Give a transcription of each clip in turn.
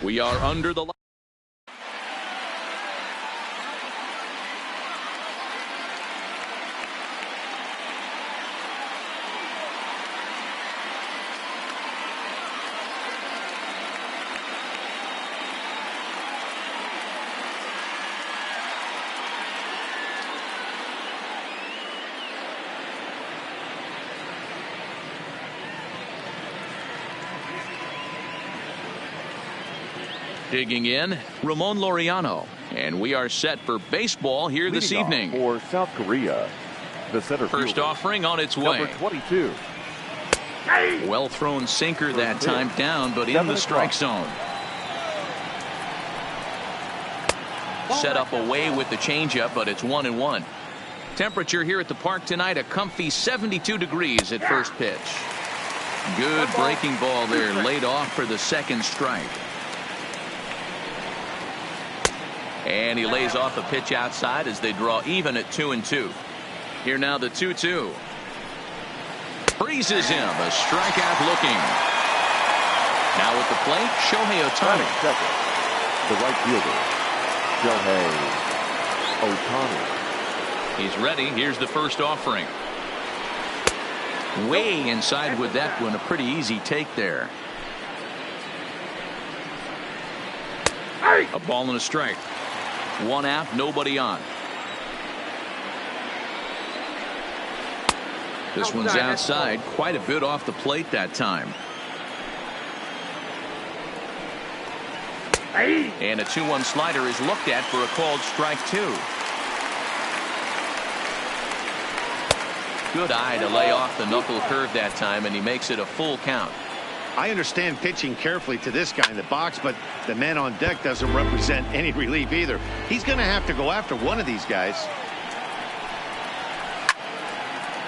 We are under the line. Digging in, Ramon Laureano, and we are set for baseball here this evening. For South Korea, the center first fielder, offering on its way. Number 22. Well thrown sinker that time down, but in the strike zone. Set up away with the changeup, but it's 1-1. Temperature here at the park tonight, a comfy 72 degrees at first pitch. Good breaking ball there, laid off for the second strike. And he lays off a pitch outside as they draw even at 2-2. Here now the 2-2. Freezes him. A strikeout looking. Now at the plate, Shohei Ohtani. Second, the right fielder, Shohei Ohtani. He's ready. Here's the first offering. Way inside with that one. A pretty easy take there. A ball and a strike. One out, nobody on. This one's outside, quite a bit off the plate that time. And a 2-1 slider is looked at for a called strike 2. Good eye to lay off the knuckle curve that time, and he makes it a full count. I understand pitching carefully to this guy in the box, but the man on deck doesn't represent any relief either. He's going to have to go after one of these guys.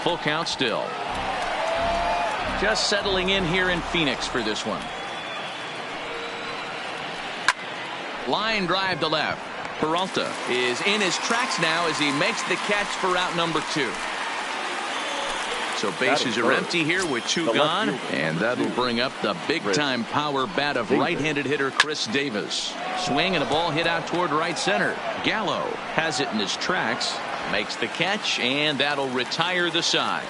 Full count still. Just settling in here in Phoenix for this one. Line drive to left. Peralta is in his tracks now as he makes the catch for out number 2. So bases are empty here with 2 gone, and that'll bring up the big-time power bat of right-handed hitter Chris Davis. Swing and a ball hit out toward right center. Gallo has it in his tracks, makes the catch, and that'll retire the side.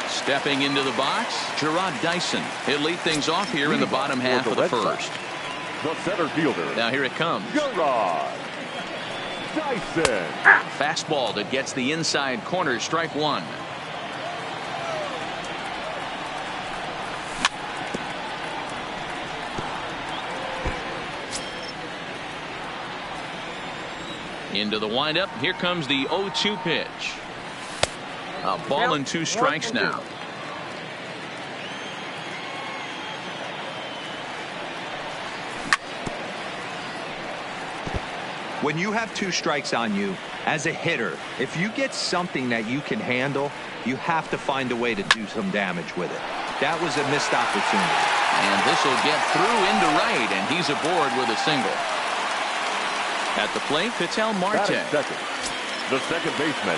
Stepping into the box, Gerard Dyson. He'll lead things off here in the bottom half of the first. The center fielder. Now here it comes. Gerard Dyson. Fastball that gets the inside corner, strike 1. Into the windup. Here comes the 0-2 pitch. A ball and 2 strikes now. When you have 2 strikes on you as a hitter, if you get something that you can handle, you have to find a way to do some damage with it. That was a missed opportunity. And this will get through into right, and he's aboard with a single. At the plate, Ketel Marte. Second, the second baseman.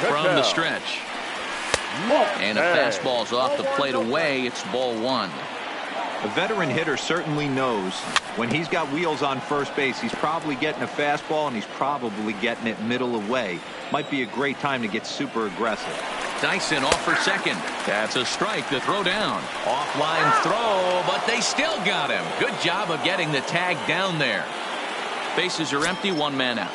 From the stretch. And a fastball's off the plate away. It's ball 1. A veteran hitter certainly knows when he's got wheels on first base, he's probably getting a fastball and he's probably getting it middle away. Might be a great time to get super aggressive. Dyson off for second. That's a strike to throw down. Offline throw, but they still got him. Good job of getting the tag down there. Bases are empty, 1 man out.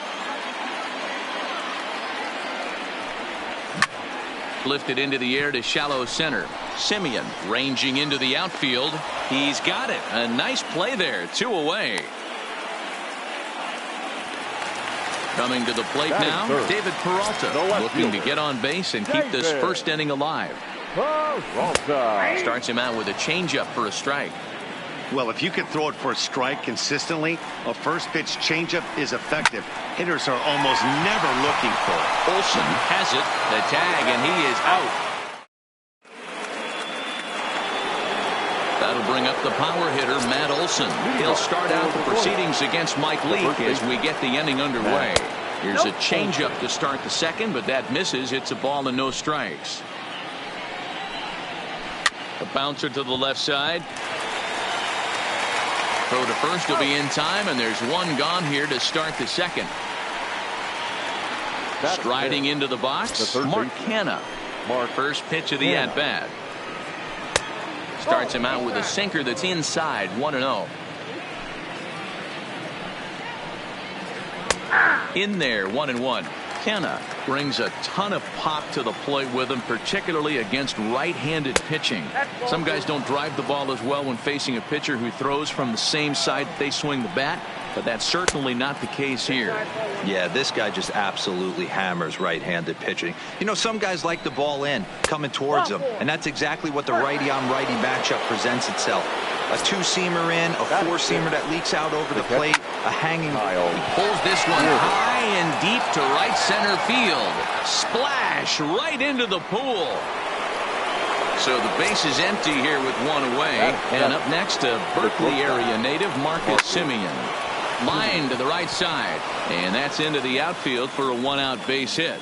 Lifted into the air to shallow center. Simeon ranging into the outfield. He's got it. A nice play there. 2 away. Coming to the plate now, David Peralta looking to get on base and keep this first inning alive. Starts him out with a changeup for a strike. Well, if you can throw it for a strike consistently, a first pitch changeup is effective. Hitters are almost never looking for it. Olsen has it, the tag, and he is out. That'll bring up the power hitter, Matt Olson. He'll start out the proceedings against Mike Leake as we get the inning underway. Here's a changeup to start the second, but that misses. It's a ball and no strikes. The bouncer to the left side. Throw to first will be in time, and there's one gone here to start the second. Striding into the box, Mark Canha. First pitch of the at-bat. Starts him out with a sinker that's inside, 1-0. In there, 1-1. Canha brings a ton of pop to the plate with him, particularly against right-handed pitching. Some guys don't drive the ball as well when facing a pitcher who throws from the same side that they swing the bat, but that's certainly not the case here. Yeah, this guy just absolutely hammers right-handed pitching. You know, some guys like the ball in, coming towards them, and that's exactly what the righty-on-righty matchup presents itself. A two-seamer in, a four-seamer that leaks out over the plate, a hanging. He pulls this one high and deep to right center field. Splash right into the pool. So the base is empty here with one away. And up next, a Berkeley area native, Marcus Semien. Line to the right side. And that's into the outfield for a one-out base hit.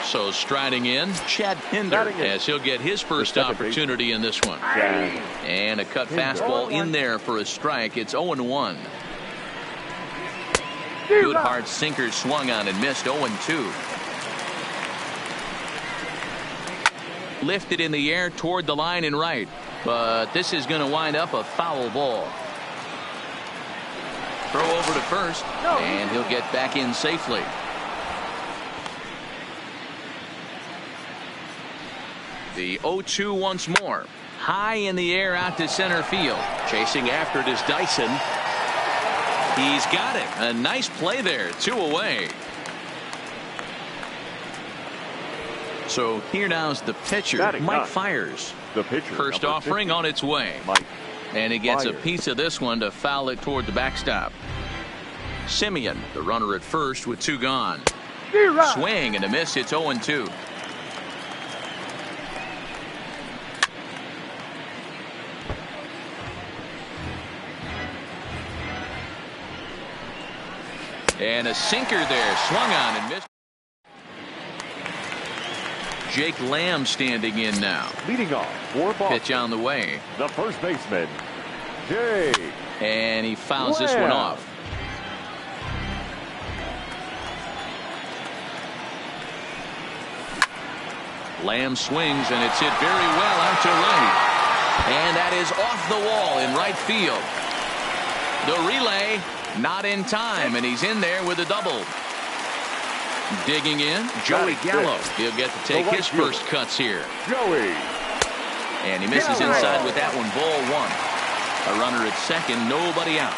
So striding in, Chad Pinder, as he'll get his first opportunity in this one. And a cut fastball in there for a strike. It's 0-1. Good hard sinker swung on and missed. 0-2. Lifted in the air toward the line and right. But this is going to wind up a foul ball. Throw over to first. And he'll get back in safely. The 0-2 once more. High in the air out to center field. Chasing after it is Dyson. He's got it. A nice play there. 2 away. So here now's the pitcher, Mike Fiers. The pitcher. First offering on its way. And he gets a piece of this one to foul it toward the backstop. Semien, the runner at first with 2 gone. Swing and a miss. It's 0-2. And a sinker there, swung on and missed. Jake Lamb standing in now. Leading off for Boston. Pitch on the way. The first baseman, Jake. And he fouls this one off. Lamb swings and it's hit very well out to right. And that is off the wall in right field. The relay not in time, and he's in there with a double. Digging in, Joey Gallo. He'll get to take his first cuts here. Joey. And he misses inside with that one. Ball 1. A runner at second, nobody out.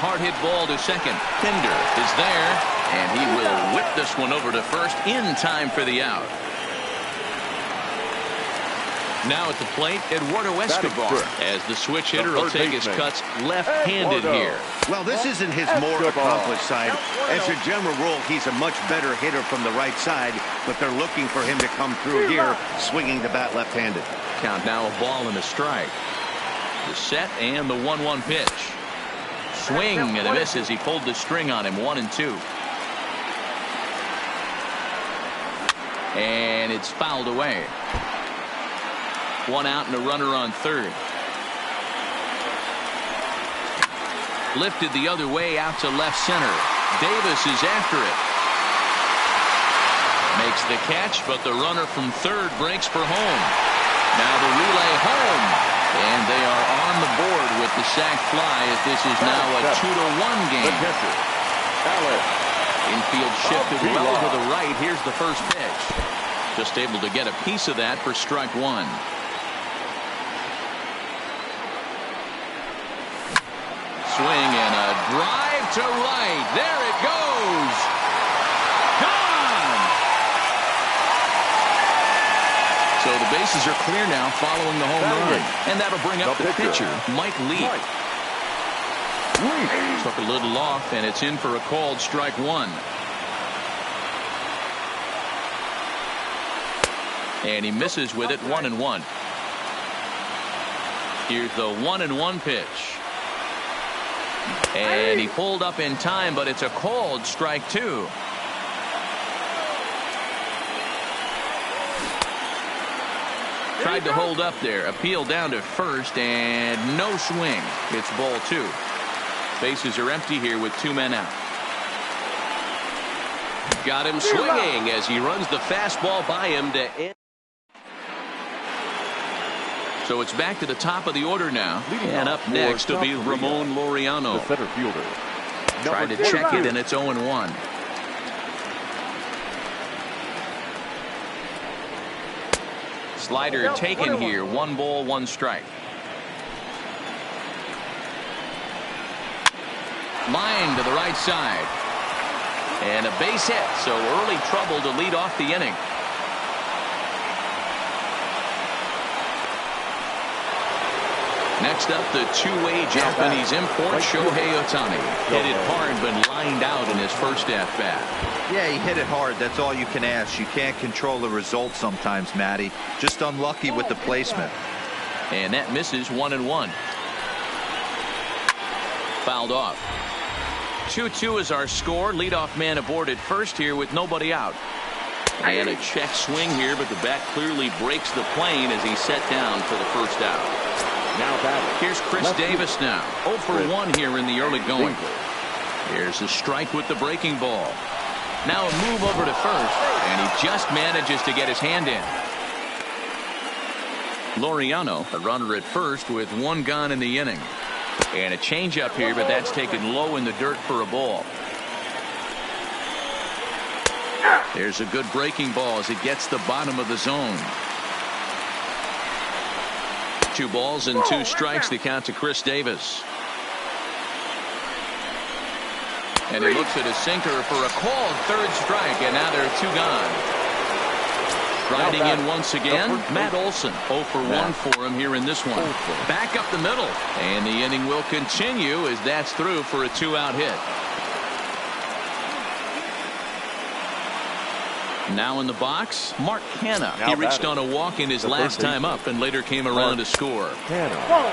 Hard hit ball to second. Pinder is there, and he will whip this one over to first in time for the out. Now at the plate, Eduardo Escobar, as the switch hitter will take his cuts left-handed here. Well, this isn't his more accomplished side. As a general rule, he's a much better hitter from the right side, but they're looking for him to come through here, swinging the bat left-handed. Count now, a ball and a strike. The set and the 1-1 pitch. Swing and a miss as he pulled the string on him. 1-2. And it's fouled away. 1 out and a runner on third. Lifted the other way out to left center. Davis is after it. Makes the catch, but the runner from third breaks for home. Now the relay home. And they are on the board with the sac fly as this is now a 2-1 game. Infield shifted well to the right. Here's the first pitch. Just able to get a piece of that for strike 1. Swing and a drive to right. There it goes. Gone. So the bases are clear now following the home run. And that'll bring up the pitcher, Mike Lee. Took a little off, and it's in for a called strike 1. And he misses with it. 1-1. Here's the 1-1 pitch. And he pulled up in time, but it's a called strike 2. Tried to hold up there. Appeal down to first, and no swing. It's ball 2. Bases are empty here with 2 men out. Got him swinging as he runs the fastball by him to end. So it's back to the top of the order now. And up next will be Ramon Laureano. The center fielder. Tried to check it, and it's 0-1. Slider taken here. 1 ball, 1 strike. Line to the right side. And a base hit. So early trouble to lead off the inning. Next up, the two-way Japanese import, Shohei Ohtani. Hit it hard, but lined out in his first at-bat. Yeah, he hit it hard. That's all you can ask. You can't control the result sometimes, Matty. Just unlucky with the placement. And that misses 1-1. Fouled off. 2-2 is our score. Leadoff man aboard at first here with nobody out. And a check swing here, but the bat clearly breaks the plane as he's set down for the first out. Now batting. Here's Chris Davis now. 0 for 1 here in the early going. Here's a strike with the breaking ball. Now a move over to first, and he just manages to get his hand in. Laureano, a runner at first with 1 gone in the inning. And a changeup here, but that's taken low in the dirt for a ball. There's a good breaking ball as it gets the bottom of the zone. 2 balls and 2 strikes to count to Chris Davis. And he looks at a sinker for a called 3rd strike, and now there are 2 gone. Riding in once again, Matt Olson. 0 for 1 for him here in this one. Back up the middle, and the inning will continue as that's through for a 2-out hit. Now in the box, Mark Hanna. He reached on a walk in his last time up and later came around to score.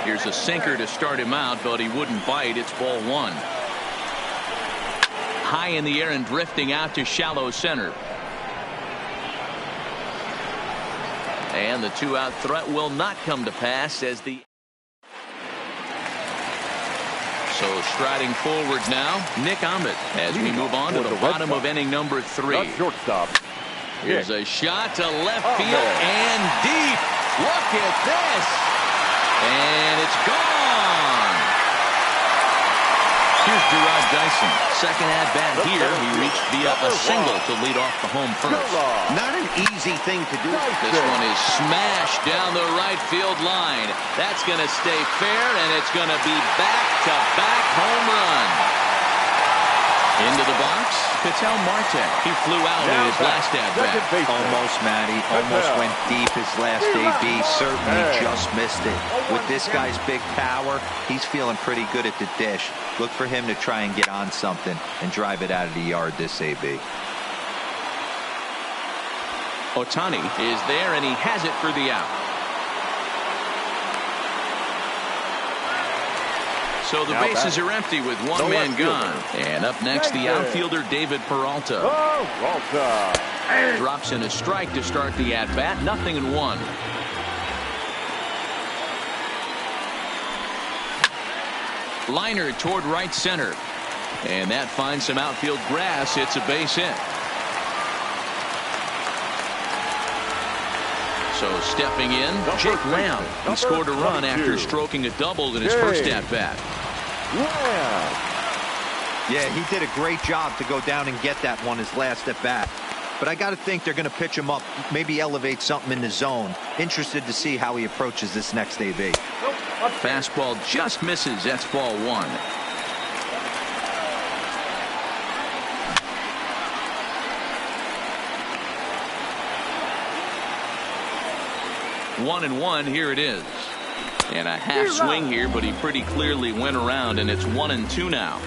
Here's a sinker to start him out, but he wouldn't bite. It's ball 1. High in the air and drifting out to shallow center. And the 2-out threat will not come to pass as the... So striding forward now, Nick Ahmed as we move on to the bottom of inning number 3. Shortstop. Here's a shot to left field and deep. Look at this. And it's gone. Here's Gerard Dyson. Second at bat here. He reached via a single to lead off the home first. Not an easy thing to do. This one is smashed down the right field line. That's going to stay fair, and it's going to be back-to-back home run. Into the box, Ketel Marte. He flew out in his last at-bat. Almost, Matty. Almost went deep his last AB. Certainly just missed it. With this guy's big power, he's feeling pretty good at the dish. Look for him to try and get on something and drive it out of the yard this AB. Ohtani is there, and he has it for the out. So the bases are empty with 1 man gone. And up next, the outfielder David Peralta. Drops in a strike to start the at-bat. 0-1. Liner toward right center. And that finds some outfield grass. It's a base hit. So stepping in, Jake Lamb. He scored a run after stroking a double in his first at-bat. Yeah, he did a great job to go down and get that one his last at-bat. But I got to think they're going to pitch him up, maybe elevate something in the zone. Interested to see how he approaches this next AB. Fastball just misses. That's ball 1. One and 1, here it is. And a half swing here, but he pretty clearly went around, and it's 1-2 now.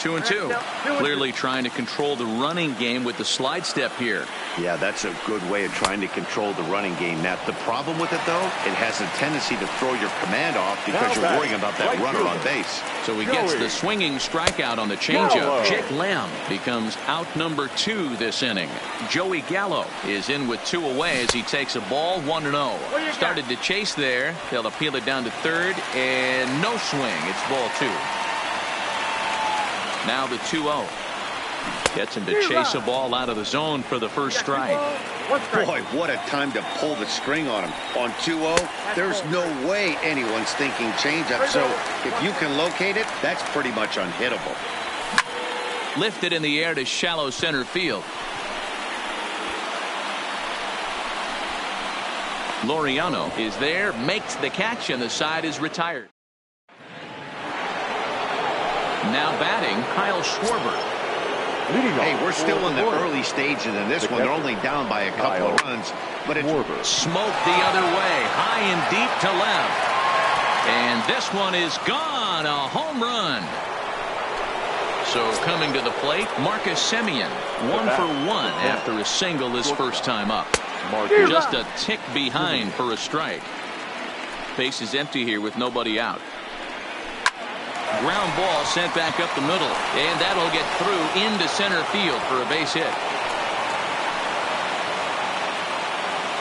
2-2. Clearly trying to control the running game with the slide step here. Yeah, that's a good way of trying to control the running game, Matt. The problem with it, though, it has a tendency to throw your command off because you're worrying about that runner on base. So he gets the swinging strikeout on the changeup. Jake Lamb becomes out number 2 this inning. Joey Gallo is in with 2 away as he takes a ball 1-0. Started to chase there. They'll appeal it down to third, and no swing. It's ball 2. Now the 2-0. Gets him to chase a ball out of the zone for the first strike. Boy, what a time to pull the string on him. On 2-0, there's no way anyone's thinking changeup. So if you can locate it, that's pretty much unhittable. Lifted in the air to shallow center field. Laureano is there, makes the catch, and the side is retired. Now batting, Kyle Schwarber. Hey, we're still in the early stages in this one. They're only down by a couple of runs, but it's smoked the other way, high and deep to left. And this one is gone, a home run. So coming to the plate, Marcus Semien, 1 for 1 after a single his first time up. Just a tick behind for a strike. Base is empty here with nobody out. Ground ball sent back up the middle, and that'll get through into center field for a base hit.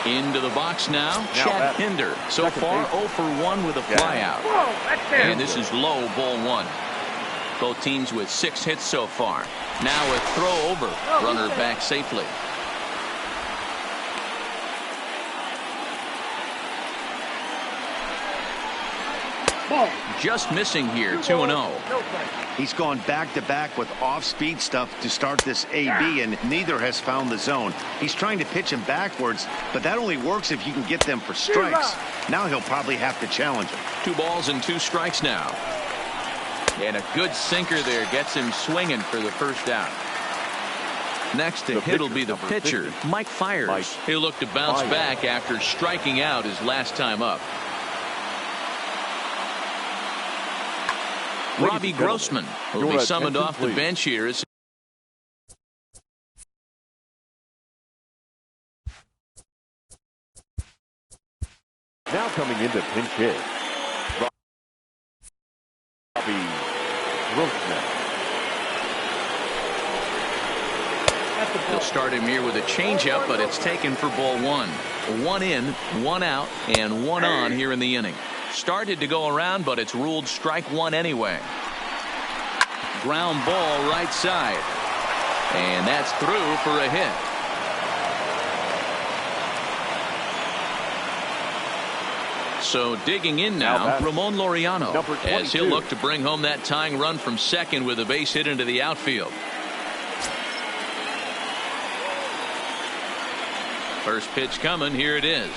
Into the box now, Chad Pinder. So far 0 for 1 with a flyout. And this is low, ball 1. Both teams with 6 hits so far. Now a throw over, runner back safely. Just missing here, 2-0. He's gone back-to-back with off-speed stuff to start this AB, and neither has found the zone. He's trying to pitch him backwards, but that only works if you can get them for strikes. Now he'll probably have to challenge him. 2 balls and 2 strikes now. And a good sinker there gets him swinging for the first out. Next to hit will be the pitcher, Mike Fiers. He'll look to bounce back after striking out his last time up. Robbie Grossman will be summoned off the bench here. Now coming into pinch hit, Robbie Grossman. They'll start him here with a changeup, but it's taken for ball 1. 1 in, 1 out, and 1 on here in the inning. Started to go around, but it's ruled strike 1 anyway. Ground ball right side. And that's through for a hit. So digging in now, Ramon Laureano, as he'll look to bring home that tying run from second with a base hit into the outfield. First pitch coming, here it is.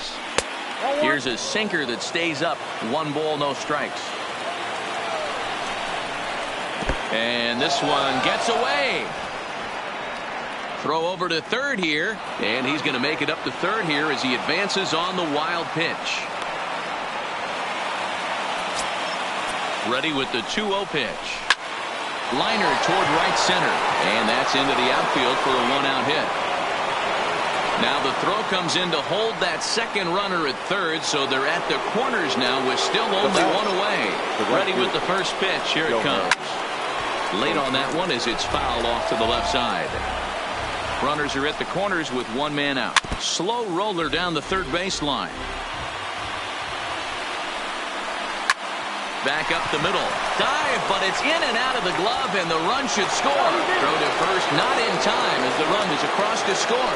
Here's a sinker that stays up. 1 ball, no strikes. And this one gets away. Throw over to third here, and he's going to make it up to third here as he advances on the wild pitch. Ready with the 2-0 pitch. Liner toward right center, and that's into the outfield for a 1-out hit. Now the throw comes in to hold that second runner at third, so they're at the corners now with still only 1 away. Ready with the first pitch. Here it comes. Late on that one as it's fouled off to the left side. Runners are at the corners with 1 man out. Slow roller down the third baseline. Back up the middle. Dive, but it's in and out of the glove, and the run should score. Throw to first, not in time as the run is across to score.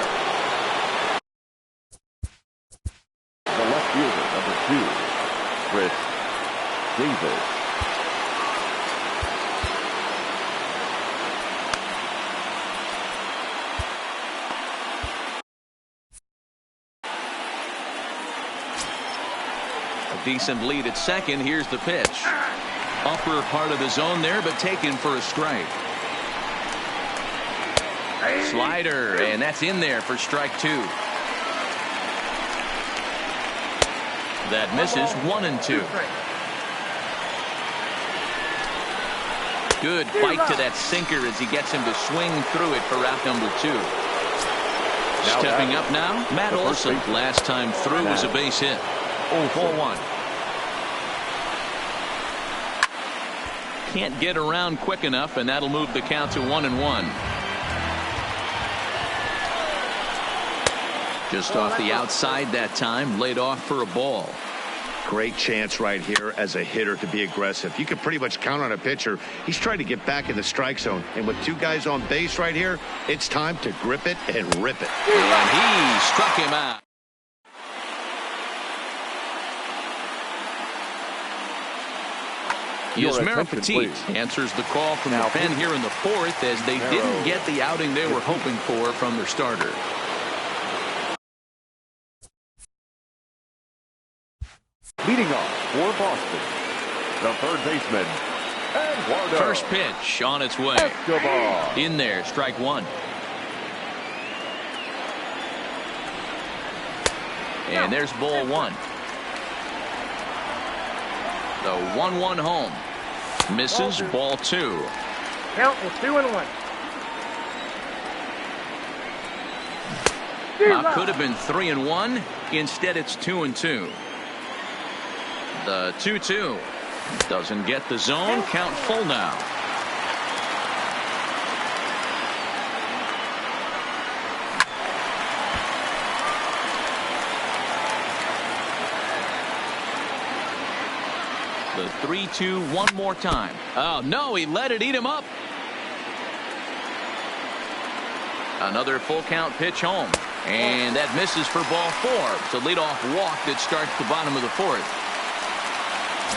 Fielder, number 2, Chris Davis. A decent lead at second. Here's the pitch. Upper part of the zone there, but taken for a strike. Slider, and that's in there for strike 2. That misses. 1-2. Good fight to that sinker as he gets him to swing through it for out number 2. Stepping up now, Matt Olson. Last time through was a base hit. 0-1. Can't get around quick enough, and that'll move the count to 1-1. Just off the outside that time, laid off for a ball. Great chance right here as a hitter to be aggressive. You can pretty much count on a pitcher. He's trying to get back in the strike zone. And with 2 guys on base right here, it's time to grip it and rip it. And he struck him out. Yasmero Petit answers the call from the pen here in the 4th as they didn't get the outing they were hoping for from their starter. Leading off for Boston, the third baseman, Eduardo. First pitch on its way. Escobar. In there, strike 1. And there's ball 1. The 1-1 home. Misses, ball 2. Count is 2-1. Could have been 3-1. Instead, it's 2-2. The 2-2 doesn't get the zone. Count full now. The 3-2 one more time. Oh no, he let it eat him up. Another full count pitch home, and that misses for ball 4. It's a leadoff walk that starts the bottom of the 4th.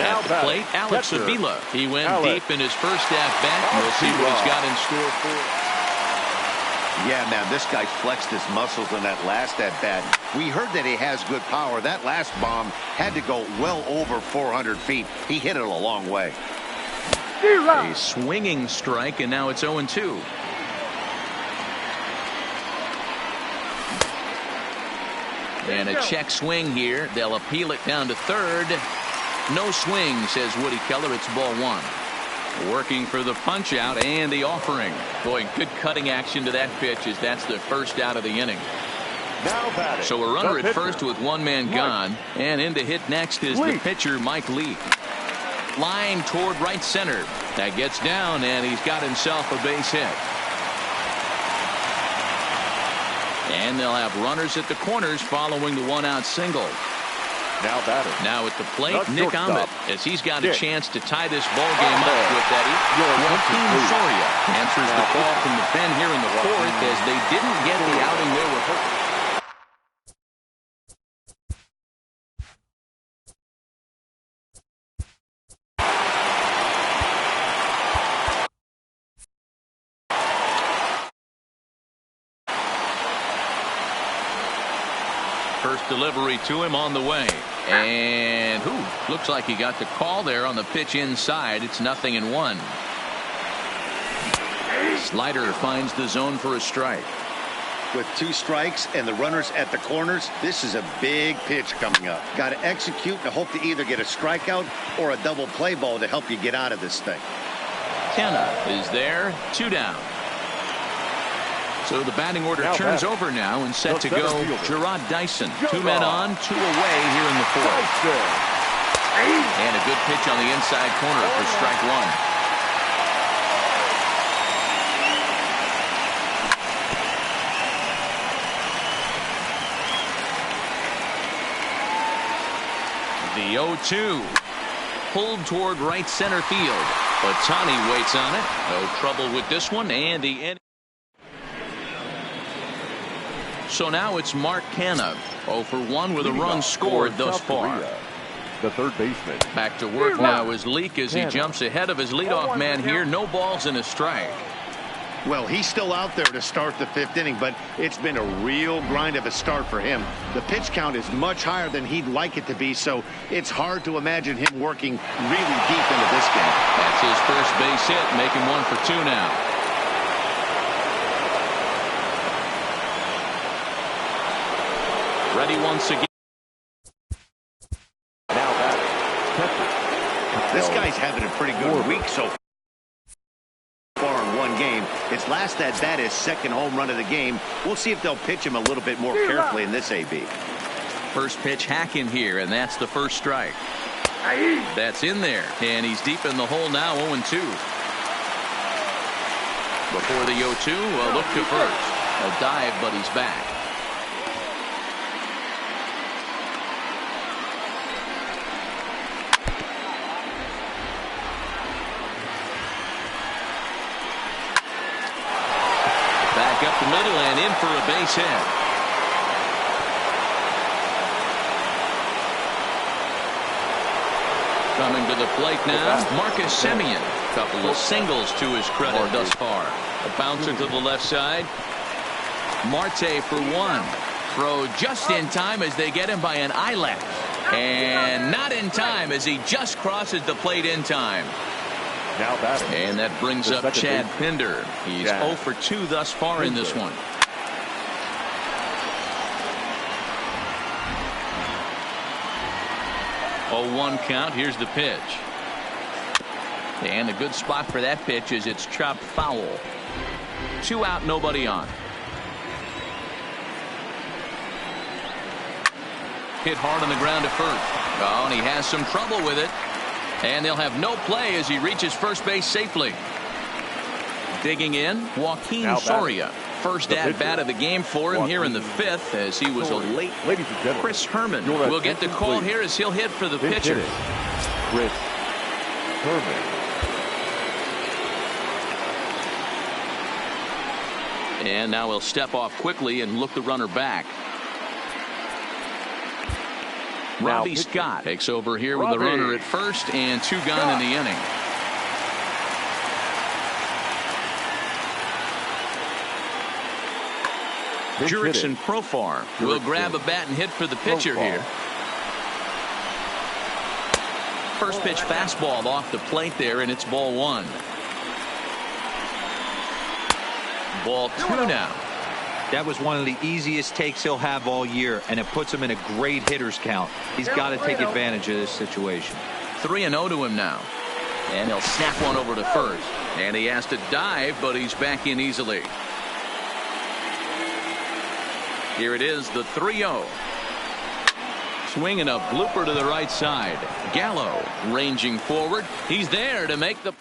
At the plate, Alex Avila. He went deep in his first at-bat. We'll see what he's got in store for. Yeah, man, this guy flexed his muscles on that last at-bat. We heard that he has good power. That last bomb had to go well over 400 feet. He hit it a long way. A swinging strike, and now it's 0-2. And a check swing here. They'll appeal it down to third. No swing, says Woody Keller. It's ball 1. Working for the punch out and the offering. Boy, good cutting action to that pitch as that's the first out of the inning. So a runner at first with 1 man gone, and in to hit next is the pitcher Mike Leake. Line toward right center. That gets down, and he's got himself a base hit. And they'll have runners at the corners following the 1-out single. Now at the plate, Nick Ahmed, as he's got a chance to tie this ball game up with that. Joaquin Soria answers the call from the pen here in the 4th as they didn't get the outing they were hoping. First delivery to him on the way. And looks like he got the call there on the pitch inside. It's 0-1. Slider finds the zone for a strike. With 2 strikes and the runners at the corners, this is a big pitch coming up. Got to execute and hope to either get a strikeout or a double play ball to help you get out of this thing. Kenna is there, 2 down. So the batting order turns over now and set to go. Gerard Dyson, 2 men on, 2 away here in the 4th. And a good pitch on the inside corner for strike 1. The 0-2 pulled toward right center field. Ohtani waits on it. No trouble with this one, and the end. So now it's Mark Canha, 0 for 1 with a run scored thus far. The third baseman. Back to work now is Leake as he jumps ahead of his leadoff man here. No balls and a strike. Well, he's still out there to start the 5th inning, but it's been a real grind of a start for him. The pitch count is much higher than he'd like it to be, so it's hard to imagine him working really deep into this game. That's his first base hit, making 1 for 2 now. Ready once again. This guy's having a pretty good week so far. His last at bat is second home run of the game. We'll see if they'll pitch him a little bit more carefully in this AB. First pitch hacking here, and that's the first strike. That's in there, and he's deep in the hole now, 0-2. Before the 0-2, a look to first. A dive, but he's back. Back up the middle and in for a base hit. Coming to the plate now, Marcus Semien. Couple of singles to his credit thus far. A bouncer to the left side. Marte for one. Throw just in time as they get him by an eyelash. And not in time as he just crosses the plate in time. Now batting. And that brings up Chad Pinder. He's 0 for 2 thus far in this one. Oh, 1 count. Here's the pitch. And a good spot for that pitch is it's chopped foul. 2 out, nobody on. Hit hard on the ground to first. Oh, and he has some trouble with it. And they'll have no play as he reaches first base safely. Digging in, Joaquin Soria. First at bat of the game for him here in the 5th as he was a late. Ladies and gentlemen, Chris Herman will get the call here as he'll hit for the pitcher. Chris Herman. And now he'll step off quickly and look the runner back. Robbie Scott takes over here with the runner at first and 2 gone in the inning. Jurickson Profar will grab a bat and hit for the pitcher here. First pitch fastball off the plate there, and it's ball 1. Ball 2 now. That was one of the easiest takes he'll have all year, and it puts him in a great hitter's count. He's got to take advantage of this situation. 3-0 to him now. And he'll snap one over to first. And he has to dive, but he's back in easily. Here it is, the 3-0. Swinging a blooper to the right side. Gallo ranging forward. He's there to make the...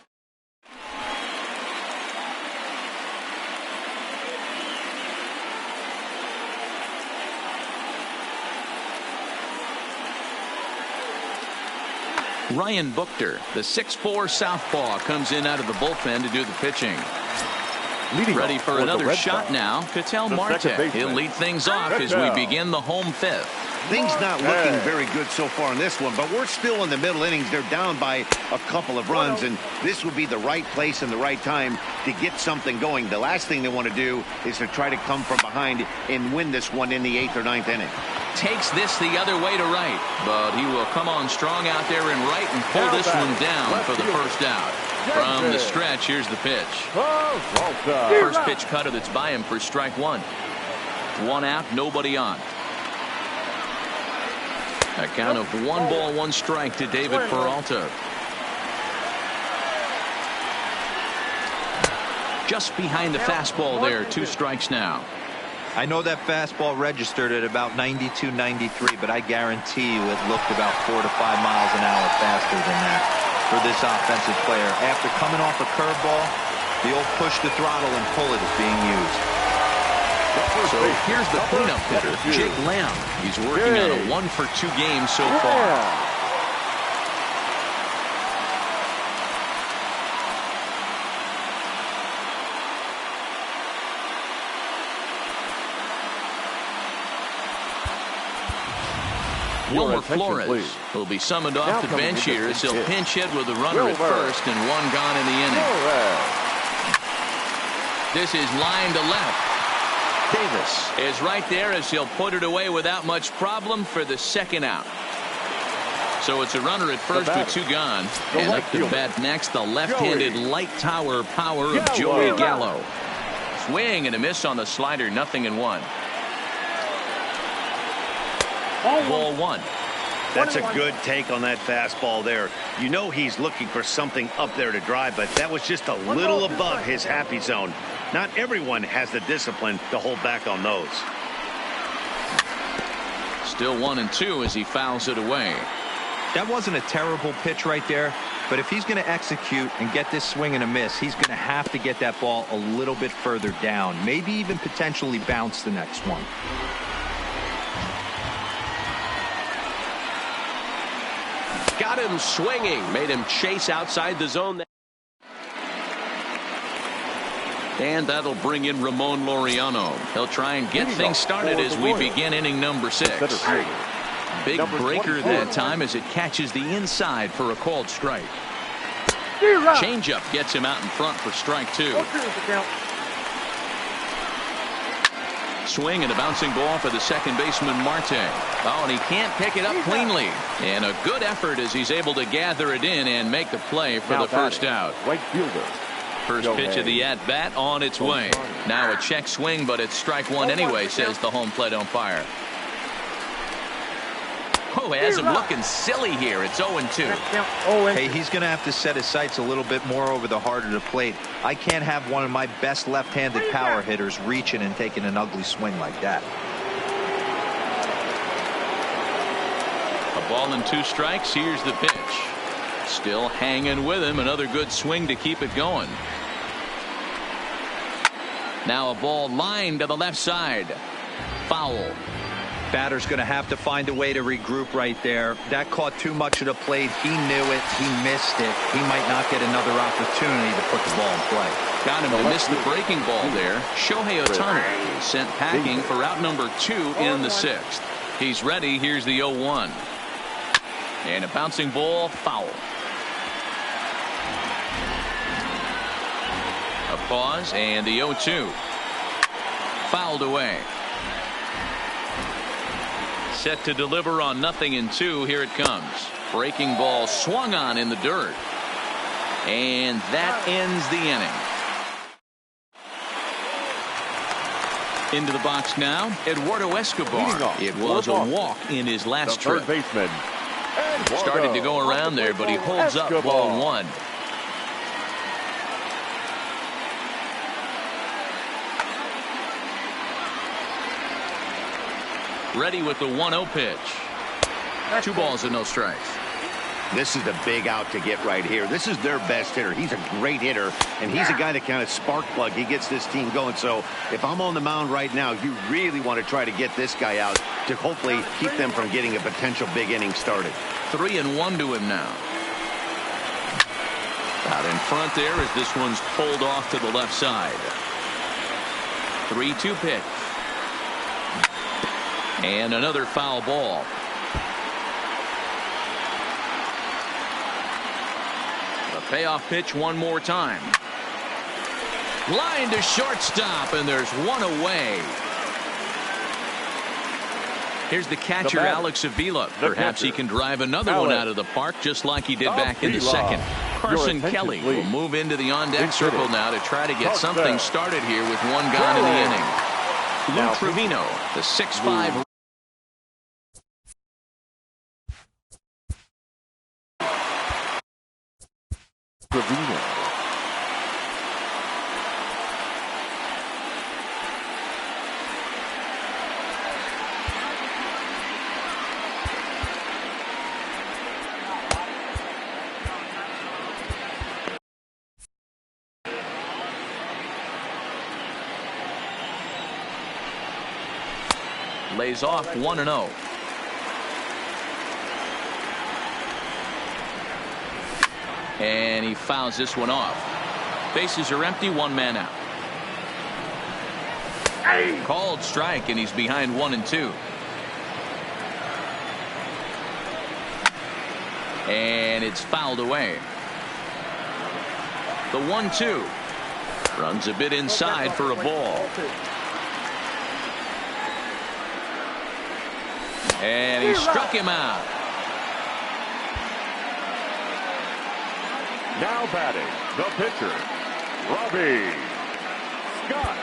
Ryan Buchter, the 6'4" southpaw, comes in out of the bullpen to do the pitching. Ready for another shot now. Ketel Marte. He'll lead things off as we begin the home 5th. Things not looking very good so far in this one, but we're still in the middle innings. They're down by a couple of runs, and this would be the right place and the right time to get something going. The last thing they want to do is to try to come from behind and win this one in the 8th or 9th inning. Takes this the other way to right, but he will come on strong out there in right and pull this one down for the first out. From the stretch, here's the pitch. First pitch cutter that's by him for strike 1. 1 out, nobody on. A count of 1 ball, 1 strike to David Peralta. Just behind the fastball there, 2 strikes now. I know that fastball registered at about 92, 93, but I guarantee you it looked about 4 to 5 miles an hour faster than that for this offensive player. After coming off a curveball, the old push the throttle and pull it is being used. So here's the cleanup hitter, Jake Lamb. He's working on a 1 for 2 game so far. Wilmer Flores will be summoned off the bench here as he'll pinch hit with a runner at first and 1 gone in the inning. This is line to left. Davis is right there as he'll put it away without much problem for the 2nd out. So it's a runner at first with 2 gone. And up to bat next, the left-handed light tower power of Joey Gallo. Swing and a miss on the slider, 0-1. Ball 1. That's a good take on that fastball there. You know he's looking for something up there to drive, but that was just a little above his happy zone. Not everyone has the discipline to hold back on those. Still 1-2 as he fouls it away. That wasn't a terrible pitch right there, but if he's going to execute and get this swing and a miss, he's going to have to get that ball a little bit further down, maybe even potentially bounce the next one. Got him swinging, made him chase outside the zone. And that'll bring in Ramon Laureano. He'll try and get things started as we begin inning number 6. Big breaker that time as it catches the inside for a called strike. Changeup gets him out in front for strike 2. Swing and a bouncing ball for the second baseman Marte. Oh, and he can't pick it up cleanly. And a good effort as he's able to gather it in and make the play for the first out. Right fielder. First pitch of the at-bat on its way. Now a check swing, but it's strike 1 anyway, says the home plate umpire. Oh, has him looking silly here. It's 0-2. Hey, he's going to have to set his sights a little bit more over the heart of the plate. I can't have one of my best left-handed power hitters reaching and taking an ugly swing like that. A ball and 2 strikes. Here's the pitch. Still hanging with him. Another good swing to keep it going. Now a ball lined to the left side. Foul. Batter's going to have to find a way to regroup right there. That caught too much of the plate. He knew it. He missed it. He might not get another opportunity to put the ball in play. Got him to miss the breaking ball there. Shohei Ohtani sent packing for out number 2 in the 6th. He's ready. Here's the 0-1. And a bouncing ball, foul. A pause and the 0-2. Fouled away. Set to deliver on 0-2. Here it comes. Breaking ball swung on in the dirt. And that ends the inning. Into the box now, Eduardo Escobar. It was a walk in his last trip. Baseman. Started to go around there, but he holds up ball 1. Ready with the 1-0 pitch. 2 balls and no strikes. This is the big out to get right here. This is their best hitter. He's a great hitter, and he's a guy that kind of spark plug. He gets this team going. So if I'm on the mound right now, you really want to try to get this guy out to hopefully keep them from getting a potential big inning started. 3-1 to him now. Out in front there as this one's pulled off to the left side. 3-2 pitch. And another foul ball. The payoff pitch one more time. Line to shortstop, and there's one away. Here's the catcher, Alex Avila. Perhaps he can drive another one out of the park just like he did back in the second. Carson Kelly will move into the on-deck circle now to try to get something started here with one gone in the inning. Lou Trevino, the 6'5". Lays off 1-0. And he fouls this one off. Bases are empty, 1 man out. Called strike, and he's behind 1-2. And it's fouled away. The 1-2 runs a bit inside for a ball. And he struck him out. Now batting, the pitcher, Robbie Scott.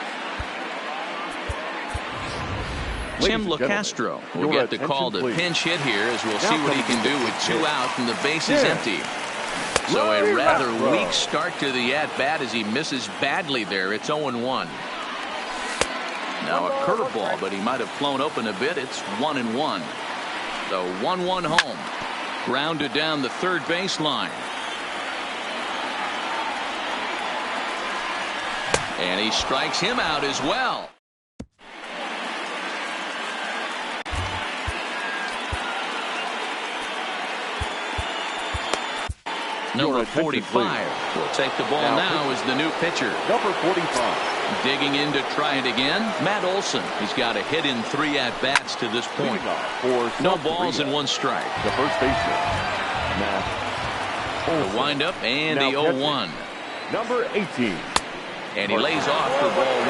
Tim LaCastro will get the call to pinch hit here as we'll see what he can do with 2 out and the base is empty. So a rather weak start to the at-bat as he misses badly there. It's 0-1. Now a curveball, but he might have flown open a bit. It's 1-1. The 1-1 home. Grounded down the third baseline. And he strikes him out as well. Number 45 will take the ball now as the new pitcher. Number 45. Digging in to try it again, Matt Olson. He's got a hit in 3 at-bats to this point. No balls and 1 strike. The first baseman, Matt Olson. The windup and the 0-1. Number 18. And he lays off for ball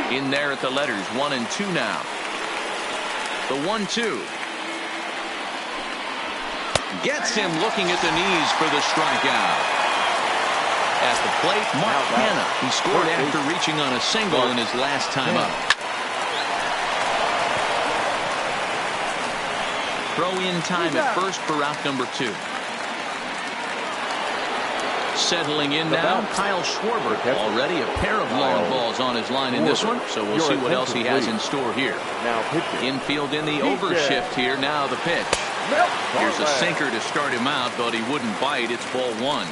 1. In there at the letters, 1 and 2 now. The 1-2. Gets him looking at the knees for the strikeout. At the plate, Mark Hanna. He scored after reaching on a single in his last time up. Throw in time at first for out number 2. Settling in now, Kyle Schwarber. Already a pair of long balls on his line in this one, so we'll see what else he has in store here. Infield in the overshift here. Now the pitch. Here's a sinker to start him out, but he wouldn't bite. It's ball 1.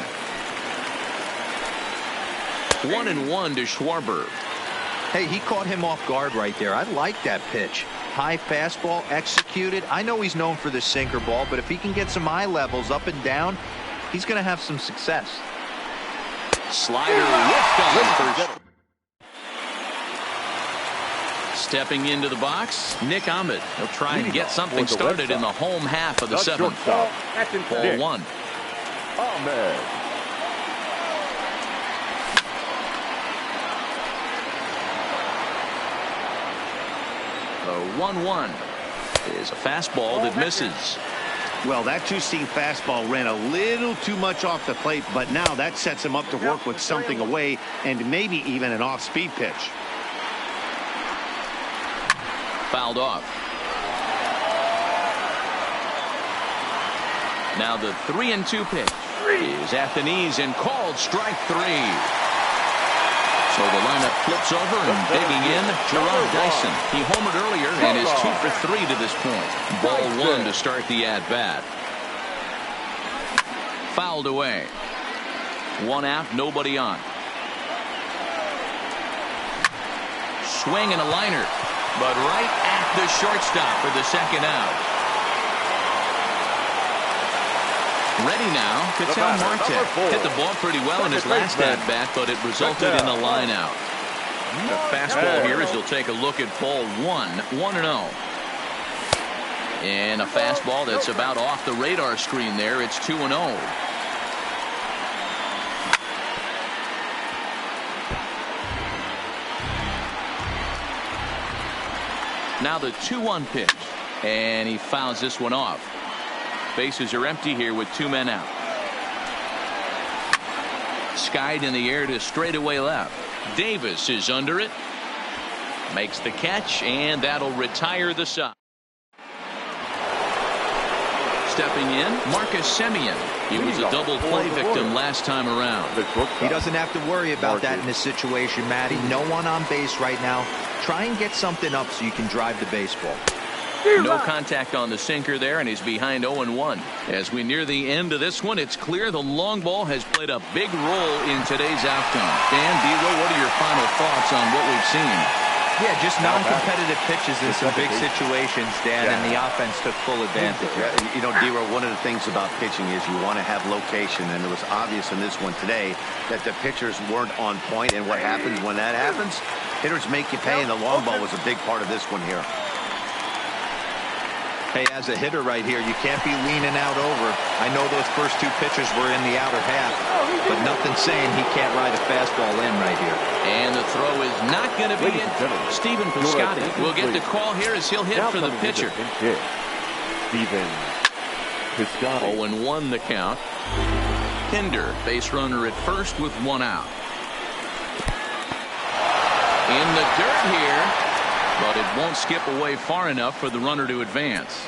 1-1 to Schwarber. Hey, he caught him off guard right there. I like that pitch. High fastball executed. I know he's known for the sinker ball, but if he can get some eye levels up and down, he's going to have some success. Slider whipped on first. Stepping into the box, Nick Ahmed. He'll try and get something started in the home half of the 7th. Ball 1. Ahmed. The 1-1 is a fastball that misses. Well, that two-seam fastball ran a little too much off the plate, but now that sets him up to work with something away and maybe even an off-speed pitch. Fouled off. Now the 3-2 pitch is at the knees and called strike 3. So the lineup flips over and digging in, Gerard Dyson. He homered earlier and is 2 for 3 to this point. Ball 1 to start the at-bat. Fouled away. 1 out, nobody on. Swing and a liner, but right at the shortstop for the 2nd out. Ready now, Ketel Marte. Hit the ball pretty well in his last at-bat, but it resulted in a line out. The fastball here as he'll take a look at ball 1, 1-0. And a fastball that's about off the radar screen there. It's 2-0. Now the 2-1 pitch, and he fouls this one off. Bases are empty here with 2 men out. Skied in the air to straightaway left. Davis is under it. Makes the catch, and that'll retire the side. Stepping in, Marcus Semien. He was a double play victim last time around. He doesn't have to worry about that in this situation, Matty. No one on base right now. Try and get something up so you can drive the baseball. No contact on the sinker there, and he's behind 0-1. As we near the end of this one, it's clear the long ball has played a big role in today's outcome. Dan, D'Lo, what are your final thoughts on what we've seen? Yeah, just non-competitive pitches in some big situations, Dan, and the offense took full advantage. You know, D-Row, one of the things about pitching is you want to have location, and it was obvious in this one today that the pitchers weren't on point, and what happens when that happens? Hitters make you pay, and the long ball was a big part of this one here. Hey, as a hitter right here, you can't be leaning out over. I know those first 2 pitches were in the outer half, but nothing saying he can't ride a fastball in right here. And the throw is not going to be in. Stephen Piscotty will get the call here as he'll hit for the pitcher. Stephen Piscotty. 0-1 the count. Pinder, base runner at first with 1 out. In the dirt here, but it won't skip away far enough for the runner to advance.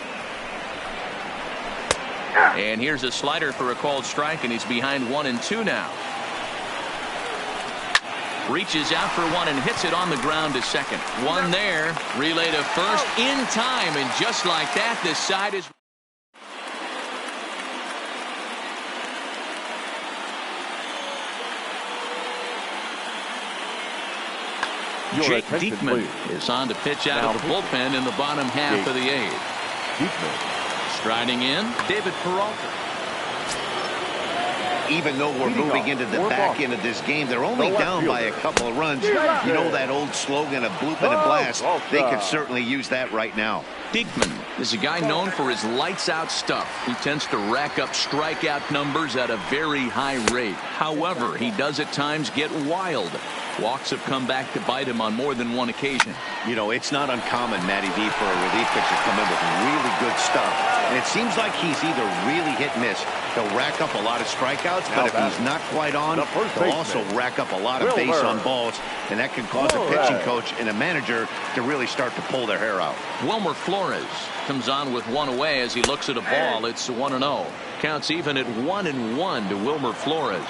And here's a slider for a called strike, and he's behind 1-2 now. Reaches out for one and hits it on the ground to second. One there. Relay to first in time, and just like that, this side is... Jake Diekman is on to pitch out of the bullpen in the bottom half of the eighth. Striding in, David Peralta. Even though we're moving into the back end of this game, they're only down by a couple of runs. You know that old slogan of bloop and a blast? They could certainly use that right now. Diekman is a guy known for his lights-out stuff. He tends to rack up strikeout numbers at a very high rate. However, he does at times get wild. Walks have come back to bite him on more than one occasion. You know, it's not uncommon, Matty V, for a relief pitcher to come in with really good stuff. And it seems like he's either really hit-miss. He'll rack up a lot of strikeouts, but if he's not quite on, he'll also rack up a lot of base-on balls, and that can cause a pitching coach and a manager to really start to pull their hair out. Wilmer Flores comes on with one away as he looks at a ball. It's 1-0. Counts even at 1-1 to Wilmer Flores.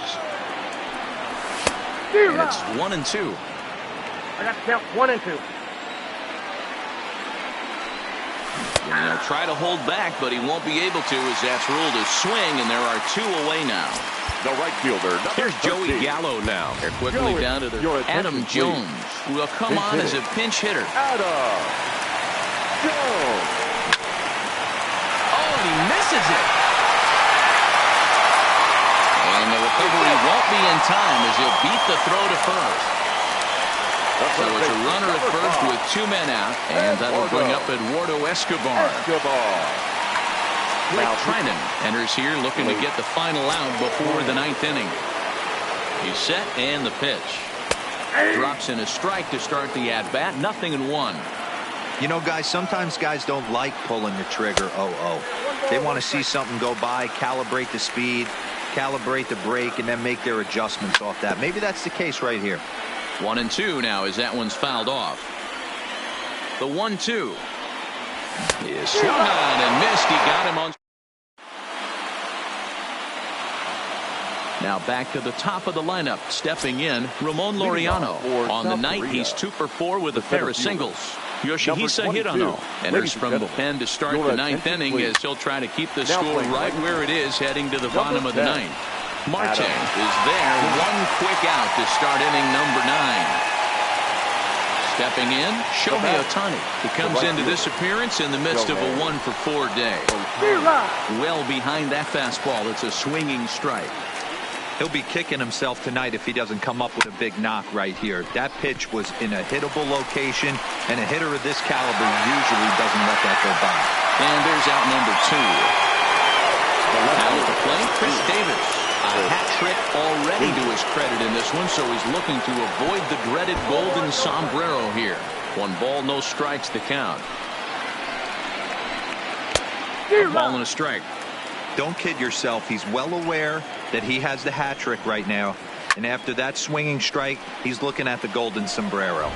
And it's 1-2. I got to count 1-2. And he'll try to hold back, but he won't be able to as that's ruled a swing, and there are two away now. The right fielder. Here's Joey Gallo now. They're quickly down to Adam Jones, who will come on as a pinch hitter. Adam Jones. Oh, and he misses it. And the recovery won't be in time as he'll beat the throw to first. So it's a runner at first with two men out, and that'll bring up Eduardo Escobar. Blake Trinan enters here looking to get the final out before the ninth inning. He's set and the pitch. Drops in a strike to start the at-bat. 0-1. You know, guys, sometimes guys don't like pulling the trigger 0-0. They want to see something go by, calibrate the speed, calibrate the break, and then make their adjustments off that. Maybe that's the case right here. 1-2 now as that one's fouled off. The 1-2 is swung on and missed. He got him on. Now back to the top of the lineup. Stepping in, Ramon Laureano. On the night, he's 2 for 4 with a pair of singles. Yoshihisa Hirano enters from the pen to start the ninth inning as he'll try to keep the score right where it is heading to the bottom of the ninth. Marte is there, one quick out to start inning number 9. Stepping in, Shohei Ohtani. He comes into this appearance in the midst of a 1 for 4 day. Well behind that fastball, it's a swinging strike. He'll be kicking himself tonight if he doesn't come up with a big knock right here. That pitch was in a hittable location, and a hitter of this caliber usually doesn't let that go by. And there's out number 2. Now at the plate, Chris Davis. A hat trick already to his credit in this one, so he's looking to avoid the dreaded golden sombrero here. 1 ball, no strikes to count. A ball and a strike. Don't kid yourself. He's well aware that he has the hat trick right now, and after that swinging strike, he's looking at the golden sombrero.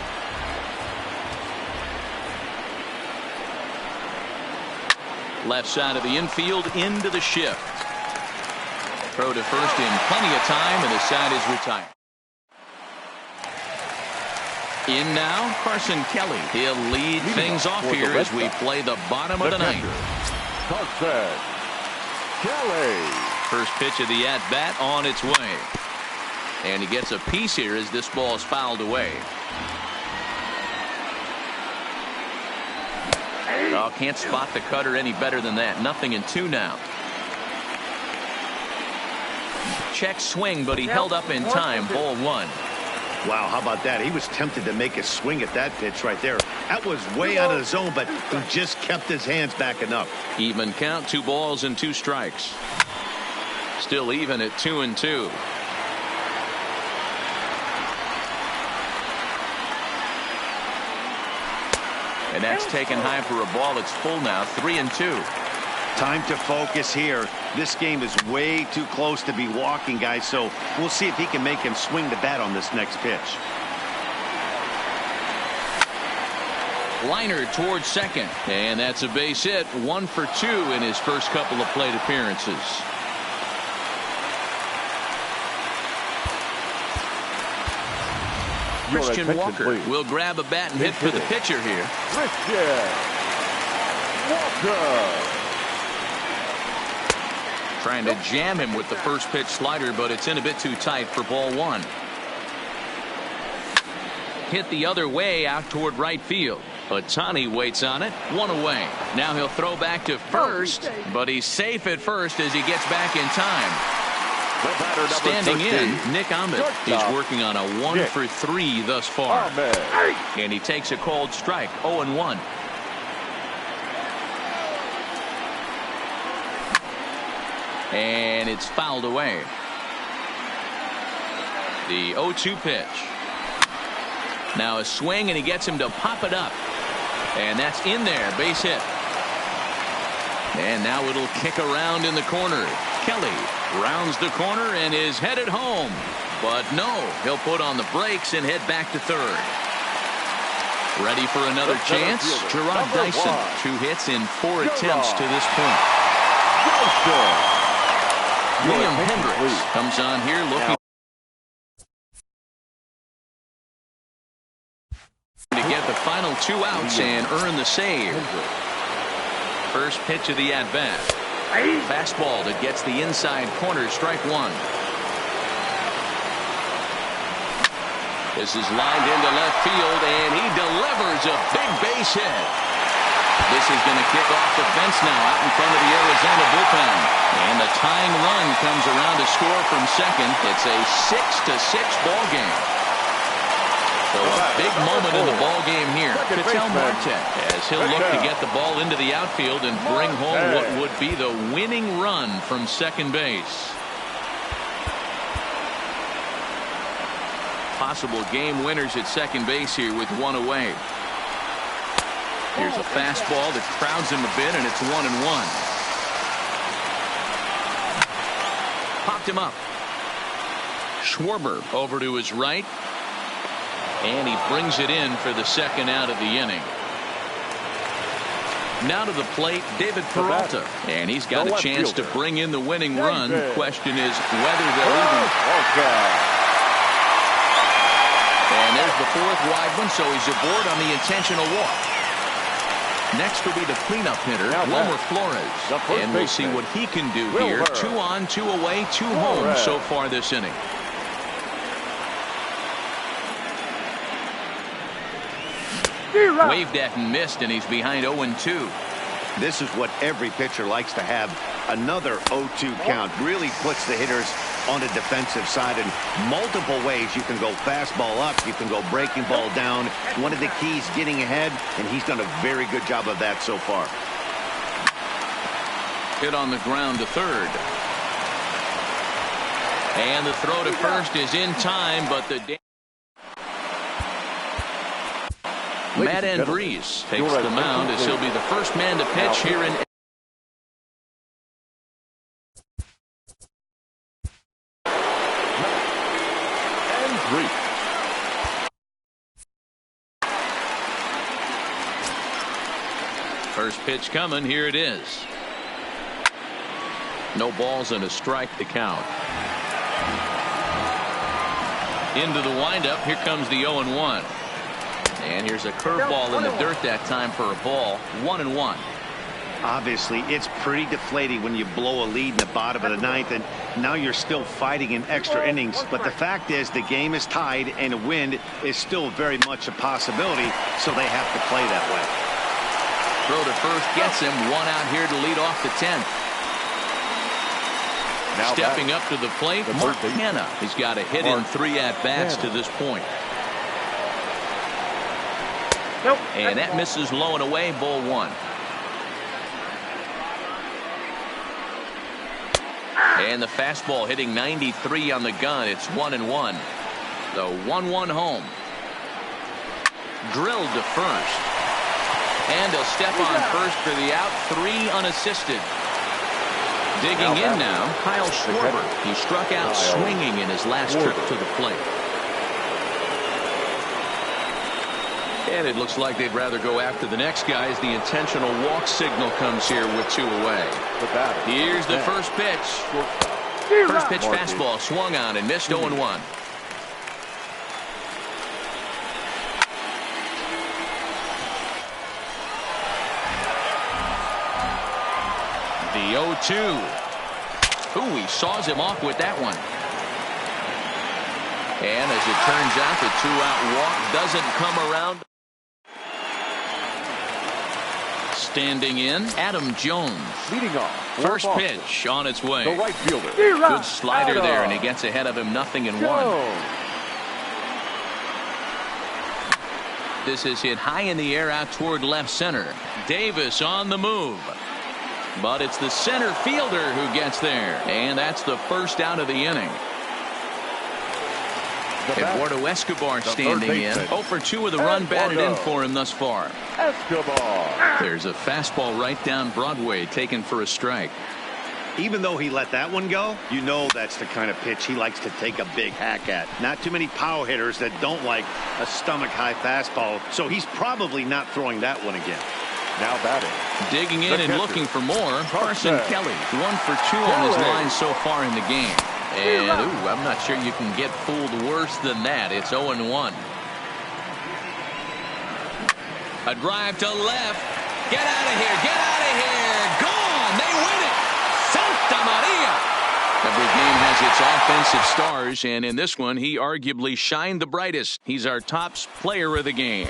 Left side of the infield into the shift. Throw to first in plenty of time, and the side is retired. In now, Carson Kelly. He'll lead things off here as we play the bottom of the ninth. Carson Kelly. First pitch of the at-bat on its way. And he gets a piece here as this ball is fouled away. Oh, can't spot the cutter any better than that. 0-2 now. Check swing, but he held up in time. Ball 1. Wow, how about that? He was tempted to make a swing at that pitch right there. That was way out of the zone, but he just kept his hands back enough. Even count, 2 balls and 2 strikes. Still even at 2-2. And that's taken high for a ball. It's full now. 3-2. Time to focus here. This game is way too close to be walking, guys, so we'll see if he can make him swing the bat on this next pitch. Liner towards second, and that's a base hit. 1 for 2 in his first couple of plate appearances. Christian Walker will grab a bat and hit for the pitcher here. Christian Walker. Trying to jam him with the first pitch slider, but it's in a bit too tight for ball 1. Hit the other way out toward right field. Ohtani waits on it. 1 away. Now he'll throw back to first, but he's safe at first as he gets back in time. Standing in, Nick Ahmed. He's working on a 1 for 3 thus far. And he takes a cold strike. 0-1. And it's fouled away. The 0-2 pitch. Now a swing, and he gets him to pop it up. And that's in there. Base hit. And now it'll kick around in the corner. Kelly rounds the corner and is headed home. But no, he'll put on the brakes and head back to third. Ready for another chance? Gerard Dyson. 2 hits in 4 attempts to this point. William Hendricks comes on here looking to get the final 2 outs and earn the save. First pitch of the at-bat. Fastball that gets the inside corner, strike 1. This is lined into left field, and he delivers a big base hit. This is going to kick off the fence now out in front of the Arizona bullpen. And the tying run comes around to score from second. It's a 6-6 ball game. So a big moment in the ball game here. Ketel Marte, as he'll look to get the ball into the outfield and bring home what would be the winning run from second base. Possible game winners at second base here with 1 away. Here's a fastball that crowds him a bit, and it's 1-1. Popped him up. Schwarber over to his right. And he brings it in for the second out of the inning. Now to the plate, David Peralta. And he's got a chance to bring in the winning run. Question is whether they'll even. And there's the 4th wide one, so he's aboard on the intentional walk. Next will be the cleanup hitter, Wilmer Flores. And we'll see what he can do here. 2 on, 2 away, 2 home so far this inning. Waved at and missed, and he's behind 0-2. This is what every pitcher likes to have. Another 0-2 count really puts the hitters on the defensive side in multiple ways. You can go fastball up, you can go breaking ball down. One of the keys, getting ahead, and he's done a very good job of that so far. Hit on the ground to third. And the throw to first is in time, but the Matt Andrees takes the mound as he'll be the first man to pitch here in. First pitch coming. Here it is. No balls and a strike to count. Into the windup. Here comes the 0-1. And here's a curveball in the dirt that time for a ball. 1-1. Obviously, it's pretty deflating when you blow a lead in the bottom of the 9th, and now you're still fighting in extra innings. But the fact is, the game is tied, and a win is still very much a possibility, so they have to play that way. Throw to first gets him. 1 out here to lead off the 10th. Now stepping up to the plate, Mark Hanna. He's got a hit in 3 at-bats to this point. And that misses low and away, ball 1. And the fastball hitting 93 on the gun. It's 1-1. The 1-1 home. Drilled to first. And he'll step on first for the out. 3 unassisted. Digging in now, Kyle Schwarber. He struck out swinging in his last trip to the plate. And it looks like they'd rather go after the next guy as the intentional walk signal comes here with 2 away. Here's the first pitch. First pitch fastball swung on and missed 0-1. The 0-2. Ooh, he saws him off with that one. And as it turns out, the 2-out walk doesn't come around. Standing in, Adam Jones. Leading off. First pitch on its way. The right fielder. Good slider there, and he gets ahead of him 0-1. This is hit high in the air out toward left center. Davis on the move. But it's the center fielder who gets there. And that's the first out of the inning. Eduardo Escobar standing in. 0 for 2 with a run batted in for him thus far. Escobar. There's a fastball right down Broadway taken for a strike. Even though he let that one go, you know that's the kind of pitch he likes to take a big hack at. Not too many power hitters that don't like a stomach-high fastball, so he's probably not throwing that one again. Now batting. Digging in and looking for more, Carson Kelly. 1 for 2 on his line so far in the game. And, ooh, I'm not sure you can get fooled worse than that. It's 0-1. A drive to left. Get out of here. Get out of here. Gone. They win it. Santa Maria. Every game has its offensive stars, and in this one, he arguably shined the brightest. He's our top player of the game.